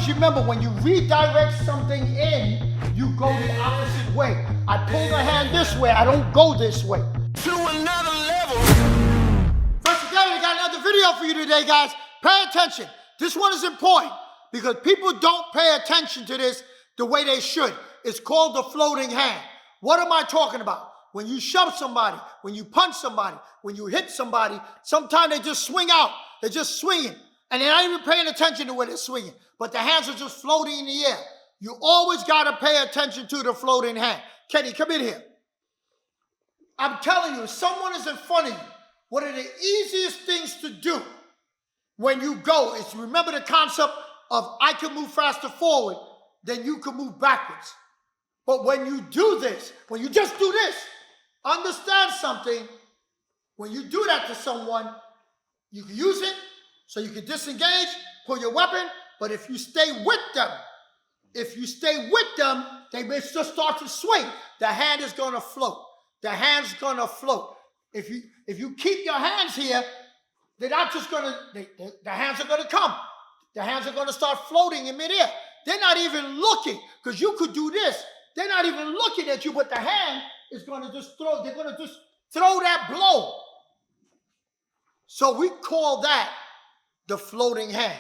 Always remember, when you redirect something in, you go the opposite way. I pull the hand this way, I don't go this way. To another level. First again, I got another video for you today, guys. Pay attention. This one is important because people don't pay attention to this the way they should. It's called the floating hand. What am I talking about? When you shove somebody, when you punch somebody, when you hit somebody, sometimes they just swing out. They're just swinging. And they're not even paying attention to where they're swinging. But the hands are just floating in the air. You always got to pay attention to the floating hand. Kenny, come in here. I'm telling you, if someone is in front of you, one of the easiest things to do when you go is to remember the concept of I can move faster forward than you can move backwards. But when you do this, when you just do this, understand something. When you do that to someone, you can use it so you can disengage, pull your weapon, but if you stay with them, they may just start to swing. The hand is going to float. The hand's going to float. If you keep your hands here, they're not just going to, the hands are going to come. The hands are going to start floating in midair. They're not even looking, because you could do this. They're not even looking at you, but the hand is going to just throw, they're going to just throw that blow. So we call that the floating hand.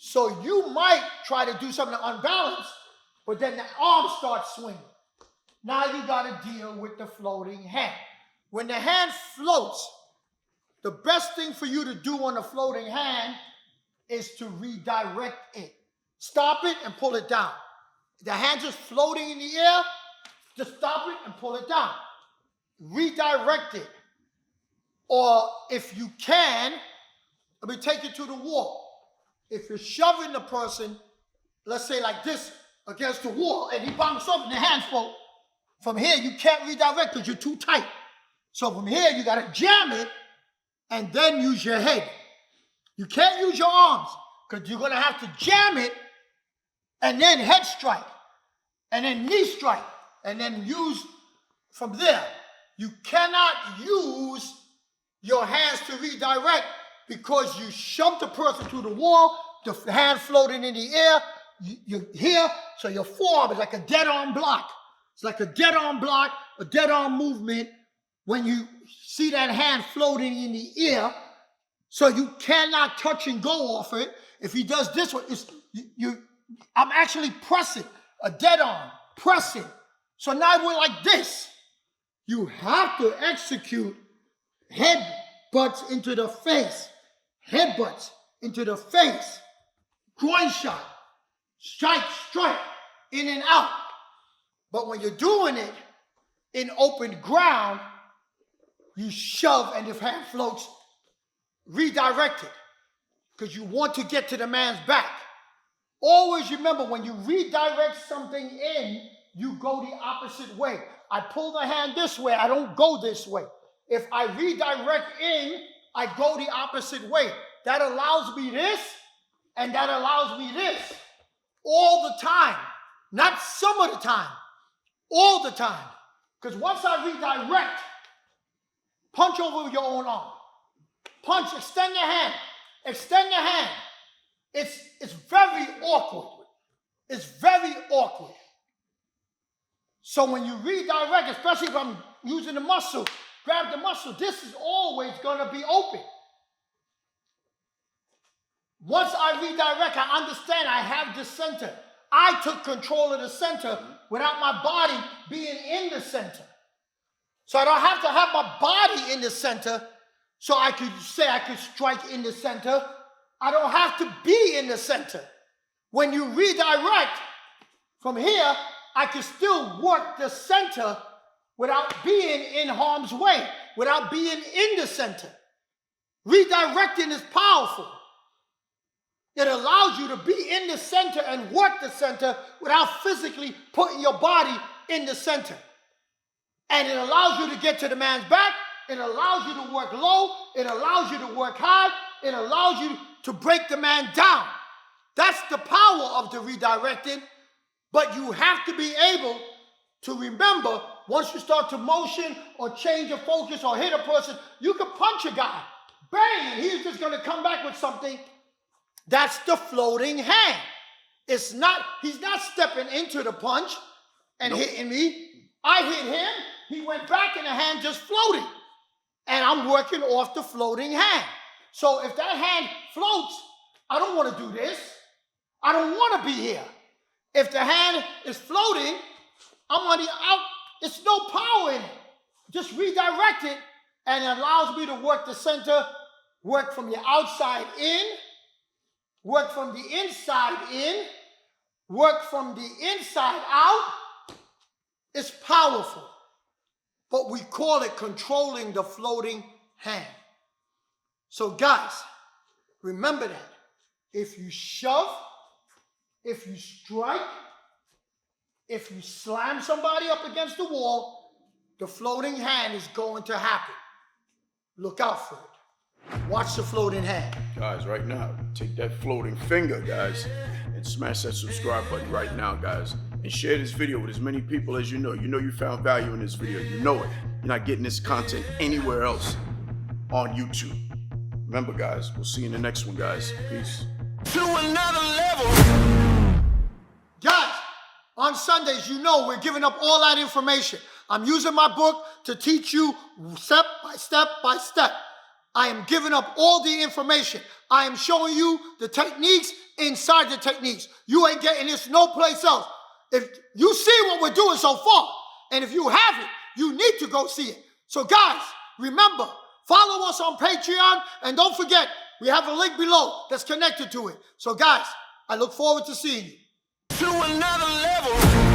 So you might try to do something unbalanced, but then the arm starts swinging. Now you got to deal with the floating hand. When the hand floats, the best thing for you to do on the floating hand is to redirect it. Stop it and pull it down. The hand just floating in the air, just stop it and pull it down. Redirect it. Or if you can, let me take you to the wall. If you're shoving the person, let's say like this, against the wall, and he bounces up and the hands float, from here you can't redirect because you're too tight. So from here you got to jam it and then use your head. You can't use your arms because you're going to have to jam it and then head strike and then knee strike and then use from there. You cannot use your hands to redirect because you shove the person to the wall, the hand floating in the air, you're here, so your forearm is like a dead arm block. It's like a dead arm block, a dead arm movement when you see that hand floating in the air, so you cannot touch and go off it. If he does this one, I'm actually pressing, a dead arm, pressing. So now we're like this. You have to execute headbutts into the face, headbutts into the face, groin shot, strike, in and out. But when you're doing it in open ground, you shove and if hand floats, redirect it because you want to get to the man's back. Always remember, when you redirect something in, you go the opposite way. I pull the hand this way, I don't go this way. If I redirect in, I go the opposite way. That allows me this, and that allows me this. All the time. Not some of the time. All the time. Because once I redirect, punch over your own arm. Punch, extend the hand. Extend the hand. It's very awkward. It's very awkward. So when you redirect, especially if I'm using the muscle, grab the muscle, this is always going to be open. Once I redirect, I understand I have the center. I took control of the center without my body being in the center. So I don't have to have my body in the center so I could say I could strike in the center. I don't have to be in the center. When you redirect from here, I can still work the center without being in harm's way, without being in the center. Redirecting is powerful. It allows you to be in the center and work the center without physically putting your body in the center. And it allows you to get to the man's back. It allows you to work low. It allows you to work high. It allows you to break the man down. That's the power of the redirecting. But you have to be able to remember, once you start to motion or change your focus or hit a person, you can punch a guy. Bang! And he's just going to come back with something. That's the floating hand. It's not, he's not stepping into the punch and hitting me. I hit him, he went back and the hand just floated. And I'm working off the floating hand. So if that hand floats, I don't want to do this. I don't want to be here. If the hand is floating, I'm on the out. It's no power in it. Just redirect it and it allows me to work the center, work from the outside in, work from the inside in, work from the inside out. It's powerful. But we call it controlling the floating hand. So guys, remember that. If you shove, if you strike, if you slam somebody up against the wall, the floating hand is going to happen. Look out for it. Watch the floating hand. Guys, right now, take that floating finger, guys, and smash that subscribe button right now, guys. And share this video with as many people as you know. You know you found value in this video. You know it. You're not getting this content anywhere else on YouTube. Remember, guys, we'll see you in the next one, guys. Peace. To another level. Guys, on Sundays, you know we're giving up all that information. I'm using my book to teach you step by step by step. I am giving up all the information. I am showing you the techniques inside the techniques. You ain't getting this no place else. If you see what we're doing so far, and if you haven't, you need to go see it. So guys, remember, follow us on Patreon, and don't forget, we have a link below that's connected to it. So guys, I look forward to seeing you. To another level.